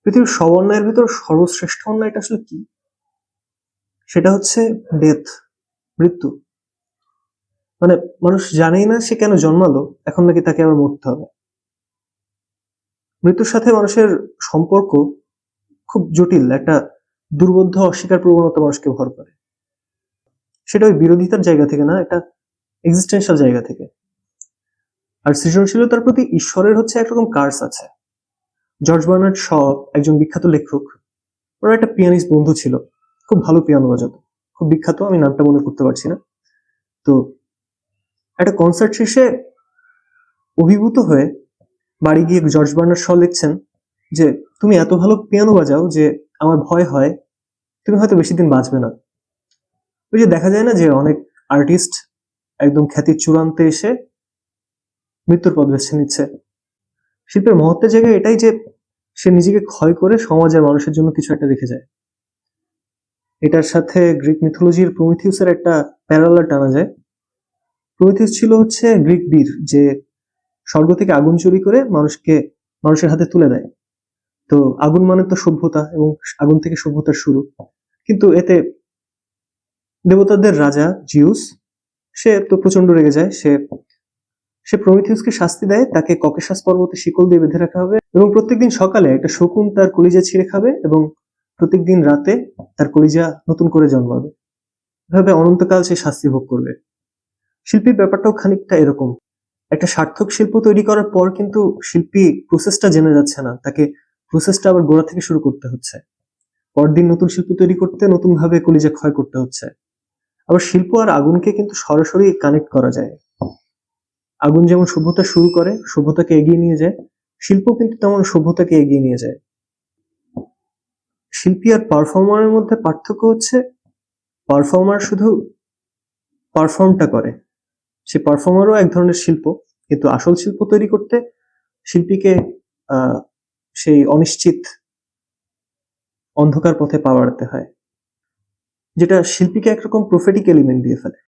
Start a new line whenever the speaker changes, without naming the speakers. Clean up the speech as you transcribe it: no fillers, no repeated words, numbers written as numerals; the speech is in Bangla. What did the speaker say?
পৃথিবীর সব অন্যায়ের ভিতর সর্বশ্রেষ্ঠ অন্যায়টা আসলে কি? সেটা হচ্ছে ডেথ, মৃত্যু। মানে মানুষ জানেই না সে কেন জন্মালো, এখন নাকি তাকে আবার মরতে হবে। মৃত্যুর সাথে মানুষের সম্পর্ক খুব জটিল, একটা দুর্বোধ্য অস্বীকার প্রবণতা মানুষকে ভর করে। সেটা ওই বিরোধিতার জায়গা থেকে না, একটা এক্সিস্টেন্সিয়াল জায়গা থেকে। আর সৃজনশীলতার প্রতি ঈশ্বরের হচ্ছে একরকম কার্স আছে। জর্জ বার্নার্ড শ, একজন বিখ্যাত লেখক, ওনার একটা পিয়ানিস্ট বন্ধু ছিল, খুব ভালো পিয়ানো বাজাতো, খুব বিখ্যাত, আমি নামটা মনে করতে পারছি না। তো একটা কনসার্ট শেষে অভিভূত হয়ে বাড়ি গিয়ে জর্জ বার্নার্ড শ লিখছেন যে তুমি এত ভালো পিয়ানো বাজাও যে আমার ভয় হয় তুমি হয়তো বেশি দিন বাঁচবে না। ওই যে দেখা যায় না যে অনেক আর্টিস্ট একদম খ্যাতির চূড়ান্তে এসে মৃত্যুর পথ বেছে নিচ্ছে। শিল্পের মহত্বের জায়গায় এটাই যে সে নিজেকে ক্ষয় করে সমাজের মানুষের জন্য কিছু একটা রেখে যায়। এটার সাথে গ্রিক মিথোলজির প্রমিথিউসের একটা প্যারালাল টানা যায়। প্রমিথিউস ছিল হচ্ছে গ্রিক বীর, যে স্বর্গ থেকে আগুন চুরি করে মানুষের হাতে তুলে দেয়। তো আগুন মানে তো সভ্যতা, এবং আগুন থেকে সভ্যতার শুরু। কিন্তু এতে দেবতাদের রাজা জিউস, সে তো প্রচন্ড রেগে যায়। সে সে প্রমিথিউসকে শাস্তি দেয়, তাকে ককেশাস পর্বতে শিকল দিয়ে বেঁধে রাখা হবে, এবং প্রত্যেকদিন সকালে একটা শকুন তার কলিজা ছিঁড়ে খাবে, এবং প্রত্যেকদিন রাতে তার কলিজা নতুন করে জন্মাবে। এভাবে অনন্তকাল সে শাস্তি ভোগ করবে। শিল্পীর ব্যাপারটাও খানিকটা এরকম। একটা সার্থক শিল্প তৈরি করার পর কিন্তু শিল্পী প্রসেসটা জেনে যাচ্ছে না, তাকে প্রসেসটা আবার গোড়া থেকে শুরু করতে হচ্ছে। পরদিন নতুন শিল্প তৈরি করতে নতুন ভাবে কলিজা ক্ষয় করতে হচ্ছে। আবার শিল্প আর আগুনকে কিন্তু সরাসরি কানেক্ট করা যায়। আগুন যেমন সভ্যতা শুরু করে, সভ্যতাকে এগিয়ে নিয়ে যায়, শিল্প কিন্তু তেমন সভ্যতাকে এগিয়ে নিয়ে যায়। শিল্পী আর পারফর্মারের মধ্যে পার্থক্য হচ্ছে পারফর্মার শুধু পারফর্মটা করে, সে পারফর্মারও এক ধরনের শিল্প, কিন্তু আসল শিল্প তৈরি করতে শিল্পীকে সেই অনিশ্চিত অন্ধকার পথে পা বাড়াতে হয়, যেটা শিল্পীকে একরকম প্রফেটিক এলিমেন্ট দিয়ে ফেলে।